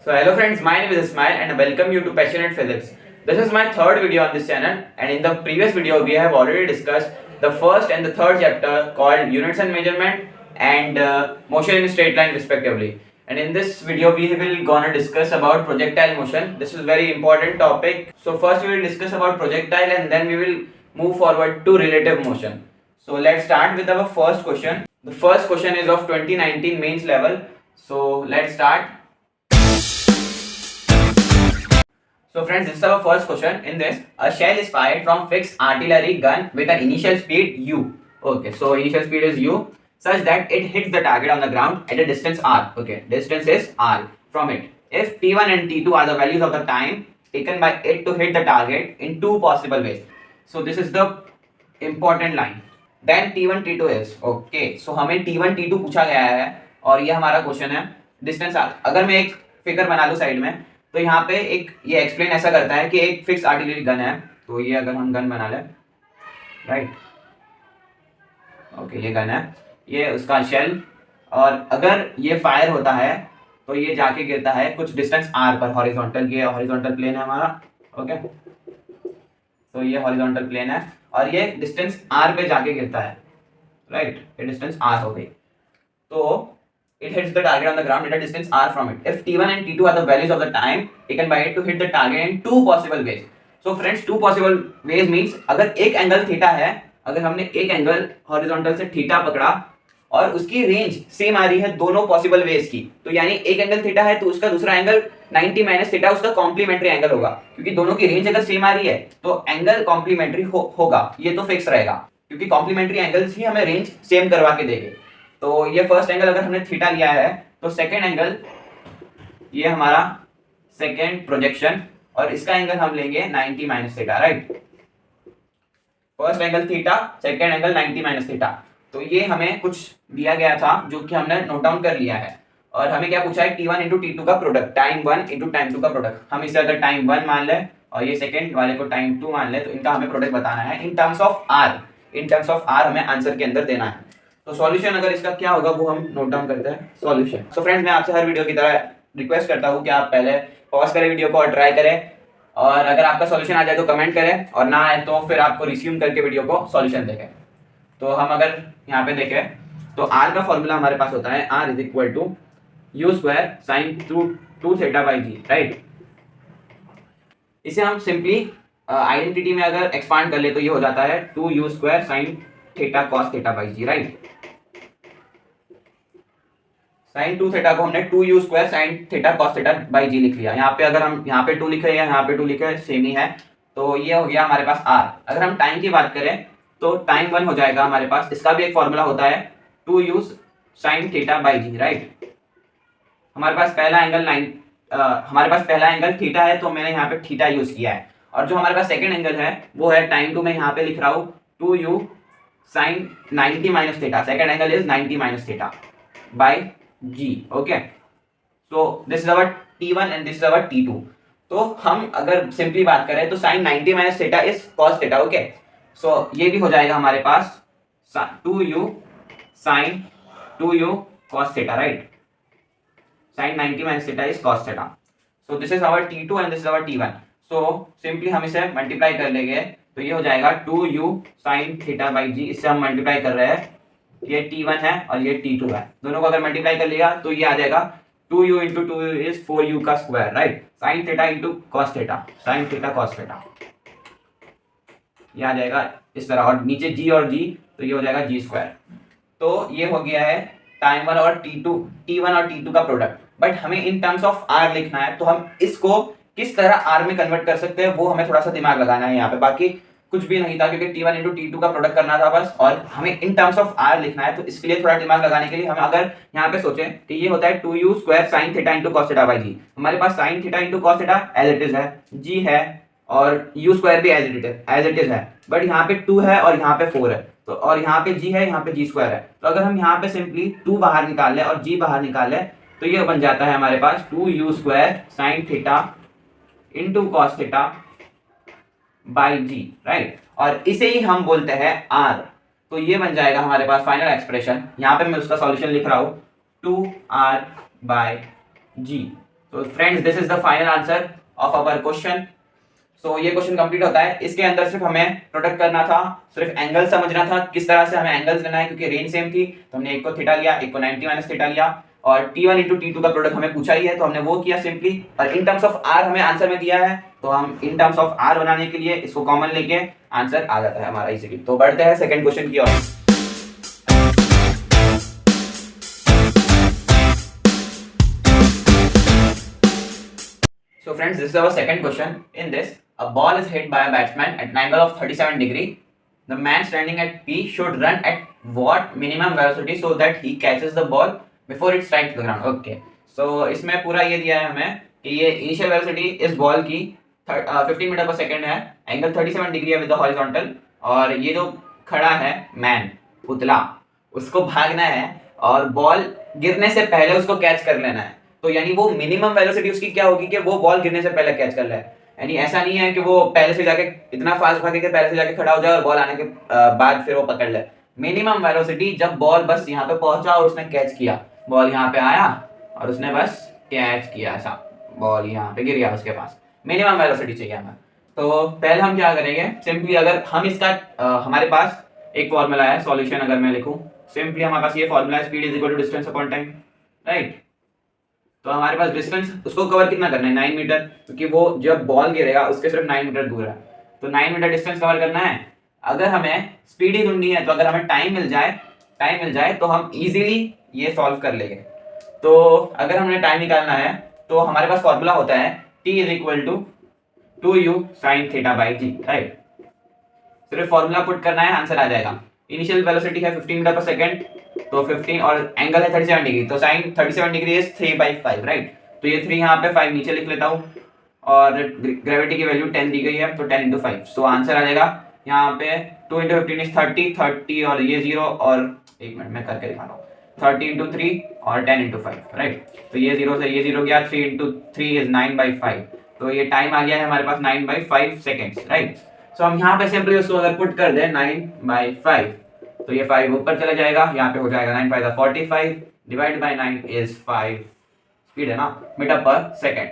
So hello friends, my name is Ismail and I welcome you to Passionate Physics. This is my third video on this channel, and in the previous video we have already discussed the first and the third chapter called Units and Measurement and Motion in Straight Line respectively. And in this video we will gonna discuss about projectile motion. This is very important topic. So first we will discuss about projectile and then we will move forward to relative motion. So let's start with our first question. The first question is of 2019 mains level. So let's start. So friends, this is our first question. In this, a shell is fired from fixed artillery gun with an initial speed u. Okay, so initial speed is u such that it hits the target on the ground at a distance r. Okay, distance is r from it. If t1 and t2 are the values of the time taken by it to hit the target in two possible ways. So this is the important line. Then t1 t2 is okay. So हमें t1 t2 पूछा गया है और ये हमारा question है distance r. अगर मैं एक फिगर बना लूँ साइड में, तो यहाँ पे एक ये एक्सप्लेन ऐसा करता है कि एक फिक्स आर्टिलरी गन है. तो ये अगर हम गन बना लें, राइट, ओके, ये गन है, ये उसका शेल, और अगर ये फायर होता है तो ये जाके गिरता है कुछ डिस्टेंस आर पर हॉरिजॉन्टल. ये हॉरिजॉन्टल प्लेन है हमारा. ओके, तो ये हॉरिजॉन्टल प्लेन है और ये डिस्टेंस आर पे जाके गिरता है, राइट. ये डिस्टेंस आर हो गई. तो it hits the target on the ground at a distance r from it. If t1 and t2 are the values of the time taken by it to hit the target in two possible ways. So friends, two possible ways means अगर एक angle theta है, अगर हमने एक angle horizontal से theta पकड़ा और उसकी रेंज सेम आ रही है दोनों पॉसिबल वेज की, तो यानी एक एंगल थीटा है तो उसका दूसरा एंगल 90 माइनस थीटा उसका कॉम्प्लीमेंट्री एंगल होगा, क्योंकि दोनों की रेंज अगर सेम आ रही है तो एंगल कॉम्प्लीमेंट्री होगा. ये तो फिक्स रहेगा क्योंकि कॉम्प्लीमेंट्री एंगल्स ही हमें रेंज सेम करवा के देंगे. तो ये फर्स्ट एंगल अगर हमने थीटा लिया है तो सेकेंड एंगल ये हमारा सेकेंड प्रोजेक्शन और इसका एंगल हम लेंगे 90 minus theta, right. First angle theta, second angle 90 minus theta. तो ये हमें कुछ दिया गया था जो कि हमने नोट डाउन कर लिया है. और हमें क्या पूछा है, t1 इंटू t2 का प्रोडक्ट, टाइम 1 इंटू टाइम 2 का प्रोडक्ट. हम इसे अगर टाइम 1 मान ले और ये सेकेंड वाले को टाइम 2 मान ले तो इनका हमें प्रोडक्ट बताना है in terms of R. In terms of R हमें आंसर के अंदर देना है. तो सॉल्यूशन अगर इसका क्या होगा वो हम नोट डाउन करते हैं. सॉल्यूशन. सो फ्रेंड्स, मैं आपसे हर वीडियो की तरह रिक्वेस्ट करता हूँ कि आप पहले पॉज करें वीडियो को और ट्राई करें, और अगर आपका सॉल्यूशन आ जाए तो कमेंट करें, और ना आए तो फिर आपको रिज्यूम करके वीडियो को सॉल्यूशन देखें. तो हम अगर यहाँ पे देखें तो आर का फॉर्मूला हमारे पास होता है R is equal to U square sine two theta by ji, right. इसे हम सिंपली आइडेंटिटी में अगर एक्सपांड कर ले तो ये हो जाता है 2u square sine theta cos theta by ji, right. Sine 2 theta को हमने 2u square sine theta cos theta by g लिख लिया. यहाँ पे अगर हम यहाँ पे 2 लिख रहे हैं, यहाँ पे 2 लिखे, सेम ही है. तो ये हो गया हमारे पास r. अगर हम टाइम की बात करें तो टाइम 1 हो जाएगा हमारे पास. इसका भी एक फॉर्मूला होता है 2u sine theta by ji, right. हमारे पास पहला एंगल थीटा है तो मैंने यहाँ पे थीटा यूज किया है. और जो हमारे पास सेकेंड एंगल है वो है टाइम 2 में यहाँ पे लिख रहा हूँ 2u sine 90 minus theta. Second angle is 90 minus theta by g. Okay, so this is our t1 and this is our t2. तो हम अगर सिंपली बात करें तो sine 90 minus theta is cos theta. Okay, so ये भी हो जाएगा हमारे पास 2u sine 2u cos theta, right. Sine 90 minus theta is cos theta. So this is our t2 and this is our t1. So simply हम इसे multiply कर लेंगे तो ये हो जाएगा 2u साइन थीटा बाई जी. इससे हम मल्टीप्लाई कर रहे हैं, ये t1 है और ये t2 है. दोनों को अगर मल्टीप्लाई कर लिया तो ये आ जाएगा 2u into 2u is 4u का square, right. Sign theta into cos theta, sign theta cos theta, ये आ जाएगा इस तरह. और नीचे g और g तो ये हो जाएगा g स्क्वायर. तो ये हो गया है टाइम 1 और t1 और t2 का प्रोडक्ट. बट हमें इन टर्म्स ऑफ r लिखना है तो हम इसको किस तरह r में कन्वर्ट कर सकते हैं वो हमें थोड़ा सा दिमाग लगाना है यहाँ पे. बाकी कुछ भी नहीं था क्योंकि t1 इंटू t2 का प्रोडक्ट करना था बस, और हमें इन टर्म्स ऑफ r लिखना है. तो इसके लिए थोड़ा दिमाग लगाने के लिए हम अगर यहाँ पे सोचें कि ये होता है 2u square sine theta into cos theta by g. हमारे पास sine theta into cos theta as it is है, g है और u स्क्वायर भी एज इट इज है. बट यहाँ पे 2 है और यहाँ पे 4 है, तो और यहाँ पे g है, यहाँ पे g स्क्वायर है. तो अगर हम यहाँ पे सिंपली 2 बाहर निकाल लें और g बाहर निकाल लें तो ये बन जाता है हमारे पास 2u square sine theta into cos theta by ji, right. और इसे ही हम बोलते हैं r. तो ये बन जाएगा हमारे पास फाइनल एक्सप्रेशन. यहाँ पे मैं उसका सॉल्यूशन लिख रहा हूँ 2r बाय g. तो friends this is the final answer of our question. So ये क्वेश्चन कंप्लीट होता है। इसके अंदर सिर्फ हमें प्रोडक्ट करना था, सिर्फ एंगल समझना था किस तरह से हमें एंगल्स लेना है, क्योंकि रेंज सेम थी तो हमने एक को थीटा लिया, एक को 90 माइनस थीटा लिया, और T1 इंटू T2 का प्रोडक्ट हमें पूछा ही है तो हमने वो किया सिंपली। और इन टर्म्स ऑफ आर हमें आंसर में दिया है तो हम इन टर्म्स ऑफ आर बनाने के लिए इसको कॉमन लेके आंसर आ जाता है हमारा इजीली। तो बढ़ते हैं सेकंड क्वेश्चन की ओर। So friends, this is our second question. In this, a ball is hit by a batsman at an angle of 37 degree. The man standing at P should run at what minimum velocity so that he catches the ball before it strikes the ground. Okay. So इसमें पूरा ये दिया है हमें कि ये initial velocity इस ball की 15 मीटर पर सेकंड है, एंगल 37 डिग्री है विद द हॉरिजॉन्टल, और ये जो खड़ा है मैन पुतला उसको भागना है और बॉल गिरने से पहले उसको कैच कर लेना है। तो यानी वो मिनिमम वेलोसिटी उसकी क्या होगी कि वो बॉल गिरने से पहले कैच कर ले। यानी ऐसा नहीं है कि वो पहले से जाके इतना फास्ट भागे कि पहले से जाके खड़ा हो जाए और बॉल आने के बाद फिर वो पकड़ ले। मिनिमम वेलोसिटी जब बॉल बस यहाँ पे पहुंचा और उसने कैच किया, बॉल यहाँ पे आया और उसने बस कैच किया, ऐसा बॉल यहाँ पे गिर गया उसके पास, मिनिमम वेलोसिटी चाहिए हमें। तो पहले हम क्या करेंगे, सिंपली अगर हम इसका हमारे पास एक फॉर्मूला है सॉल्यूशन, अगर मैं लिखूं सिंपली हमारे पास ये फॉर्मूला है, speed is equal to distance upon time, right. तो हमारे पास डिस्टेंस उसको कवर कितना करना है 9 मीटर, क्योंकि वो जब बॉल गिरेगा उसके सिर्फ 9 मीटर दूर है, तो 9 मीटर डिस्टेंस कवर करना है। अगर हमें स्पीड ही ढूंढनी है तो अगर हमें टाइम मिल जाए तो हम इजीली ये सॉल्व कर लेंगे। तो अगर हमें टाइम निकालना है तो हमारे पास फॉर्मूला होता है t is equal to 2u sin theta by ji, right. सिर्फ फॉर्मूला पुट करना है, आंसर आ जाएगा। इनिशियल वेलोसिटी है 15 मीटर पर सेकंड, तो 15 और एंगल है 37 डिग्री, तो साइन 37 डिग्री इज 3/5, राइट। तो ये 3 यहाँ पे 5 नीचे लिख लेता हूँ, और ग्रेविटी की वैल्यू 10 दी गई है तो 10 × 5, तो आंसर आ जाएगा यहाँ पे 2 × 15 इज 30 और ये 0, और एक मिनट मैं करके दिखा रहा हूँ, 30 × 3 और 10 × 5, राइट। तो ये 0 से ये 0 गया, 3 × 3 इज 9/5, तो ये टाइम आ गया है हमारे पास 9/5 सेकेंड्स, राइट। सो हम यहाँ पे सिंपली उसको अगर पुट कर दें 9/5, तो ये 5 ऊपर चला जाएगा, यहाँ पे हो जाएगा 9 × 5 = 45, डिवाइड बाय 9 इज 5, स्पीड है ना, मीटर पर सेकंड।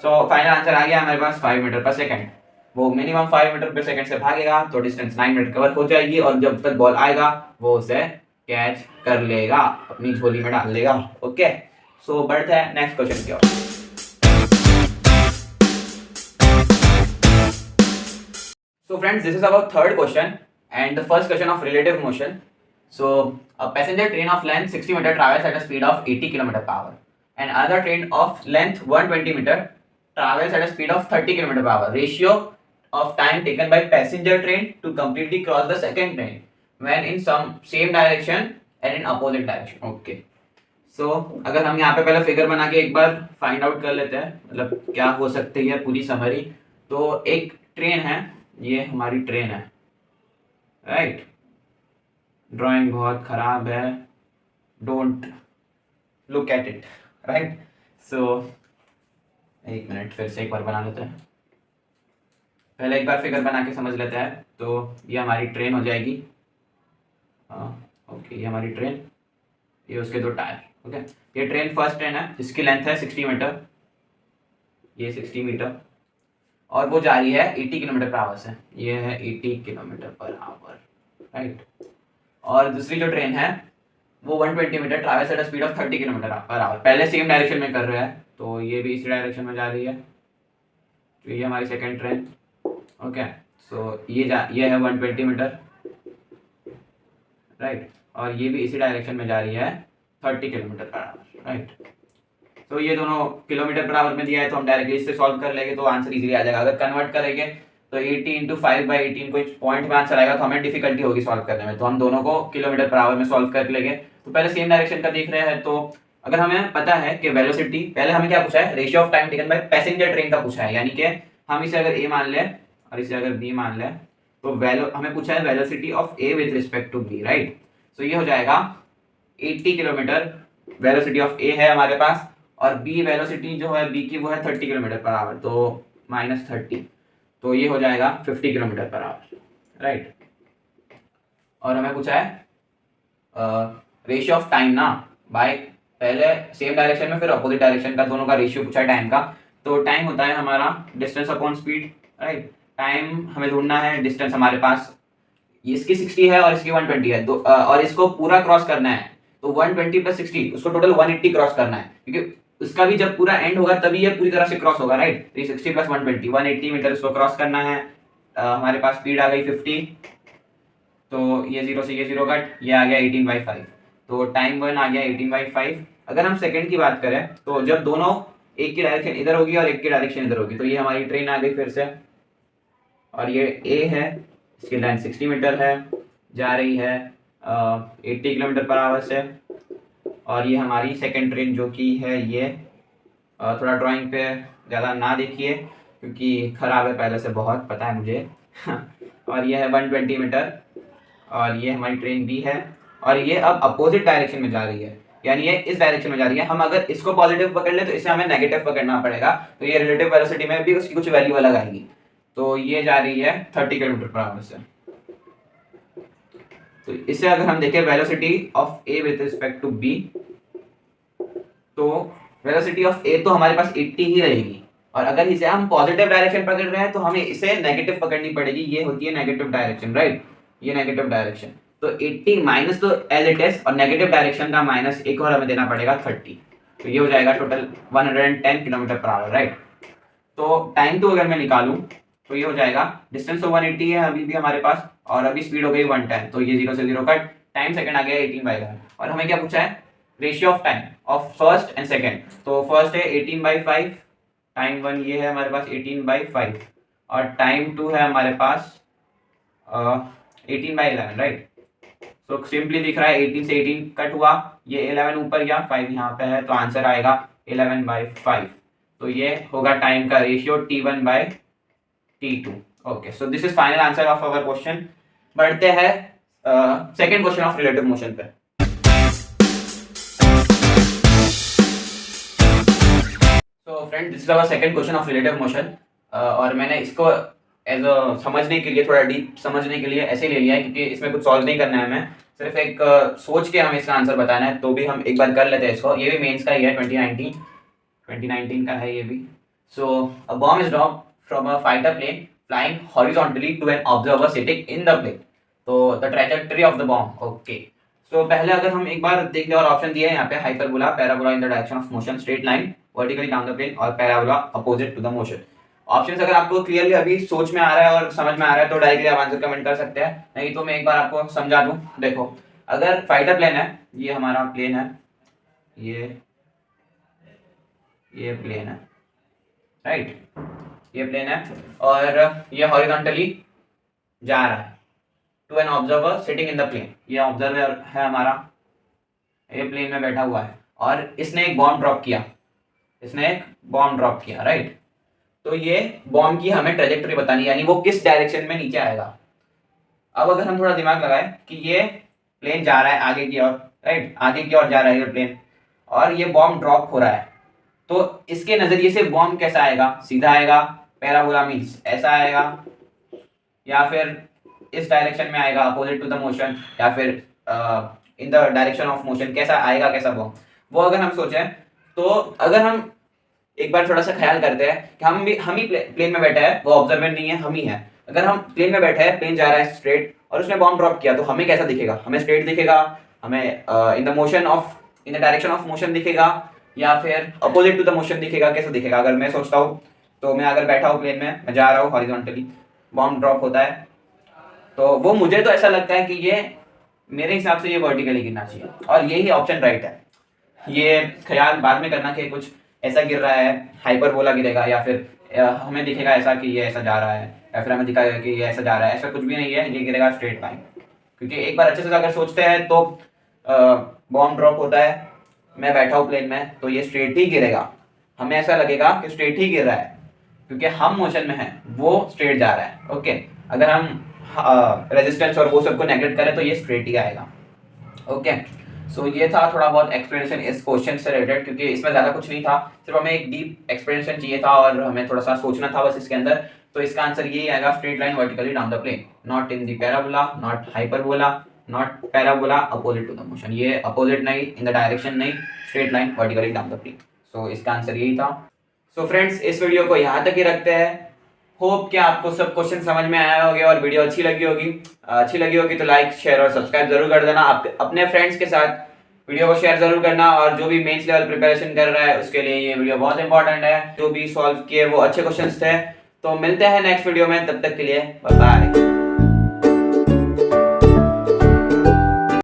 सो फाइनल आंसर आ गया हमारे पास 5 मीटर पर सेकंड। वो मिनिमम 5 मीटर पर सेकंड से भागेगा तो डिस्टेंस 9 मिनट कवर हो जाएगी, और जब तक बॉल आएगा वो उसे कैच कर लेगा, अपनी झोली में डाल लेगा। ओके, सो बढ़ते हैं नेक्स्ट क्वेश्चन की ओर। So friends, this is our third question and the first question of relative motion. So a passenger train of length 60 meter travels at a speed of 80 km/h, and another train of length 120 meter travels at a speed of 30 km/h. Ratio of time taken by passenger train to completely cross the second train when in some same direction and in opposite direction. Okay. So अगर हम यहाँ पे पहले figure बना के एक बार find out कर लेते हैं, मतलब क्या हो सकती है पूरी समरी। तो एक ट्रेन है, ये हमारी ट्रेन है, राइट। ड्राइंग बहुत खराब है, don't look at it, right. So एक मिनट फिर से एक बार बना लेते हैं, पहले एक बार फिगर बना के समझ लेते हैं। तो ये हमारी ट्रेन हो जाएगी, ओके, ये हमारी ट्रेन, ये उसके 2 टायर, ओके। ये ट्रेन फर्स्ट ट्रेन है जिसकी लेंथ है 60 मीटर, ये 60 मीटर, और वो जा रही है 80 km/h से, ये है 80 km/h, राइट। और दूसरी जो ट्रेन है वो 120 metre travels at a speed of 30 km/h। पहले सेम डायरेक्शन में कर रहा है तो ये भी इसी डायरेक्शन में जा रही है, तो ये हमारी सेकंड ट्रेन, ओके। सो ये है 120 मीटर, राइट, और ये भी इसी डायरेक्शन में जा रही है 30 km/h, राइट। तो ये दोनों km/h में दिया है तो हम डायरेक्टली इससे सॉल्व कर लेंगे तो आंसर इजीली आ जाएगा। अगर कन्वर्ट करेंगे तो 80 × 5/18 कोई पॉइंट में आंसर आएगा तो हमें डिफिकल्टी होगी सॉल्व करने में, तो हम दोनों को km/h में सॉल्व कर लेंगे। तो पहले सेम डायरेक्शन का देख रहे हैं, तो अगर हमें पता है कि वेलोसिटी, पहले हमें क्या पूछा है, ratio of time taken by passenger train का पूछा है, यानी कि हम इसे अगर ए मान लें और इसे अगर बी मान लें, तो हमें पूछा है velocity of A with respect to B, right. So ये हो जाएगा 80 किलोमीटर वेलोसिटी ऑफ ए है हमारे पास, और बी वेलोसिटी जो है बी की वो है 30 km/h, तो -30, तो ये हो जाएगा 50 km/h, राइट। और हमें पूछा है रेशियो ऑफ टाइम ना बाय पहले सेम डायरेक्शन में फिर अपोजिट डायरेक्शन का, दोनों का रेशियो पूछा है टाइम का। तो टाइम होता है हमारा distance upon speed, right. Time हमें ढूंढना है, डिस्टेंस हमारे पास इसकी 60 है और इसकी 120 है, और इसको पूरा क्रॉस करना है। तो 120 प्लस 60 उसको टोटल 180 क्रॉस करना है, क्योंकि उसका भी जब पूरा एंड होगा तभी ये पूरी तरह से क्रॉस होगा, राइट। तो 60 प्लस 120 180 मीटर इसको क्रॉस करना है। हमारे पास स्पीड आ गई 50, तो ये 0 से ये 0 कट, ये आ गया 18/5। तो टाइम 1 आ गया 18/5। अगर हम सेकंड की बात करें तो जब दोनों एक की डायरेक्शन इधर होगी और एक की डायरेक्शन इधर होगी, तो ये हमारी ट्रेन आ गई फिर से, और ये ए है, इसकी लाइन 60 मीटर है, जा रही है 80 किलोमीटर पर आवर से। और ये हमारी सेकंड ट्रेन जो कि है ये, थोड़ा ड्राइंग पे ज़्यादा ना देखिए क्योंकि ख़राब है पहले से, बहुत पता है मुझे और ये है 120 मीटर, और ये हमारी ट्रेन बी है, और ये अब अपोजिट डायरेक्शन में जा रही है, यानी ये इस डायरेक्शन में जा रही है। हम अगर इसको पॉजिटिव पकड़ ले तो इसे हमें नेगेटिव पकड़ना पड़ेगा, तो ये रिलेटिव वेलोसिटी में भी उसकी कुछ वैल्यू अलग आएगी। तो ये जा रही है 30 किलोमीटर पर आवर से। तो इससे अगर हम देखें velocity of A with respect to B, तो वेलोसिटी ऑफ ए तो हमारे पास 80 ही रहेगी, और अगर इसे हम पॉजिटिव डायरेक्शन पकड़ रहे हैं तो हमें इसे नेगेटिव पकड़नी पड़ेगी। ये होती है नेगेटिव डायरेक्शन, राइट, ये नेगेटिव डायरेक्शन। तो 80 माइनस तो एज इट इज, और नेगेटिव डायरेक्शन का माइनस एक और हमें देना पड़ेगा 30। तो ये हो जाएगा total 110 kilometre per hour, right. तो टाइम तो अगर मैं निकालूं तो ये हो जाएगा, डिस्टेंस तो 180 है अभी भी हमारे पास, और अभी स्पीड हो गई 110, तो ये 0 से 0 कट, टाइम सेकंड आ गया 18/11। और हमें क्या पूछा है, ratio of time of first and second. तो फर्स्ट है 18/5, टाइम 1 ये है हमारे पास 18/5, और टाइम 2 है हमारे पास 18/11, राइट। तो सिंपली दिख रहा है 18 से 18 कट हुआ, ये 11 ऊपर गया, 5 यहाँ पे है, तो आंसर आएगा 11/5। तो ये होगा टाइम का ratio T1/T2। Okay, so this is final answer of our question. बढ़ते हैं second question of relative motion पे। तो friend, this is our second question of relative motion, और मैंने इसको एज अ समझने के लिए, थोड़ा डीप समझने के लिए ऐसे ले लिया है, क्योंकि इसमें कुछ सॉल्व नहीं करना है हमें, सिर्फ एक सोच के हमें इसका आंसर बताना है। तो भी हम एक बार कर लेते हैं इसको। ये भी मेंस का ही है, 2019 का है ये भी। So a bomb is dropped from a fighter plane flying horizontally to an observer sitting in the plane, तो the trajectory of the bomb. Okay, तो पहले अगर हम एक बार देख लें, और ऑप्शन दिए हैं यहाँ पे, hyperbola, parabola in the direction of motion, straight line vertically down the plane, और parabola opposite to the motion. Options अगर आपको क्लियरली अभी सोच में आ रहा है और समझ में आ रहा है तो डायरेक्टली आप आंसर कमेंट कर सकते हैं, नहीं तो मैं एक बार आपको समझा दूं। देखो, अगर फाइटर प्लेन है, ये हमारा प्लेन है, ये प्लेन है, राइट, ये प्लेन है, और ये हॉरिजॉन्टली जा रहा है to an observer sitting in the plane. ये ऑब्जर्वर है हमारा, ये प्लेन में बैठा हुआ है, और इसने एक बॉम्ब ड्रॉप किया, राइट। तो ये बॉम्ब की हमें ट्रेजेक्टरी बतानी, यानी वो किस डायरेक्शन में नीचे आएगा। अब अगर हम थोड़ा दिमाग लगाएं कि ये प्लेन जा रहा है आगे की ओर, राइट, आगे की ओर जा रहा है ये प्लेन, और ये बॉम्ब ड्रॉप हो रहा है, तो इसके नजरिए से बॉम्ब कैसा आएगा, सीधा आएगा, पैराबोला मीन्स ऐसा आएगा, या फिर इस डायरेक्शन में आएगा अपोजिट टू द मोशन, या फिर इन द डायरेक्शन ऑफ मोशन, कैसा आएगा, कैसा बॉम्ब, वो अगर हम सोचें तो अगर हम एक बार थोड़ा सा ख्याल करते हैं कि हम ही प्लेन में बैठे हैं, वो ऑब्जर्वर नहीं है, हम ही हैं। अगर हम प्लेन में बैठे हैं, प्लेन जा रहा है स्ट्रेट, और उसने बॉम्ब ड्रॉप किया, तो हमें कैसा दिखेगा, हमें स्ट्रेट दिखेगा, हमें इन द डायरेक्शन ऑफ मोशन दिखेगा, या फिर अपोजिट टू द मोशन दिखेगा, कैसा दिखेगा। अगर मैं सोचता हूँ, तो मैं अगर बैठा हूँ प्लेन में, मैं जा रहा हूँ हॉरिजॉन्टली, बॉम्ब ड्रॉप होता है, तो वो मुझे तो ऐसा लगता है कि ये मेरे हिसाब से ये वर्टिकली गिरना चाहिए, और यही ऑप्शन राइट है। ये ख्याल बाद में करना कि कुछ ऐसा गिर रहा है, हाइपरबोला गिरेगा, या फिर हमें दिखेगा ऐसा कि ये ऐसा जा रहा है, या फिर हमें दिखाएगा कि ये ऐसा जा रहा है, ऐसा कुछ भी नहीं है, ये गिरेगा स्ट्रेट लाइन। क्योंकि एक बार अच्छे से अगर सोचते हैं तो बॉम्ब ड्रॉप होता है, मैं बैठा हूँ प्लेन में, तो ये स्ट्रेट ही गिरेगा, हमें ऐसा लगेगा कि स्ट्रेट ही गिर रहा है, क्योंकि हम मोशन में हैं, वो स्ट्रेट जा रहा है। ओके, अगर हम रेजिस्टेंस और वो सबको नेगलेक्ट करें तो ये स्ट्रेट ही आएगा। ओके, सो ये था थोड़ा बहुत एक्सप्लेनेशन इस क्वेश्चन से रिलेटेड, क्योंकि इसमें ज़्यादा कुछ नहीं था, सिर्फ हमें एक डीप एक्सप्लेनेशन चाहिए था, और हमें थोड़ा सा सोचना था बस इसके अंदर। तो इसका आंसर यही आएगा, straight line vertically down the plane, not in the parabola, not hyperbola, not parabola opposite to the motion, ये अपोजिट नहीं, इन द डायरेक्शन नहीं, straight line vertically down the plane. So इसका आंसर यही था। So friends इस video को यहाँ तक ही रखते हैं। होप कि आपको सब क्वेश्चन समझ में आया होंगे और वीडियो अच्छी लगी होगी तो लाइक शेयर और सब्सक्राइब जरूर कर देना। आप अपने फ्रेंड्स के साथ वीडियो को शेयर जरूर करना, और जो भी मेंस लेवल प्रिपरेशन कर रहा है उसके लिए ये वीडियो बहुत इंपॉर्टेंट है। जो भी सॉल्व किए वो अच्छे क्वेश्चंस थे। तो मिलते हैं नेक्स्ट वीडियो में, तब तक के लिए बाय बाय।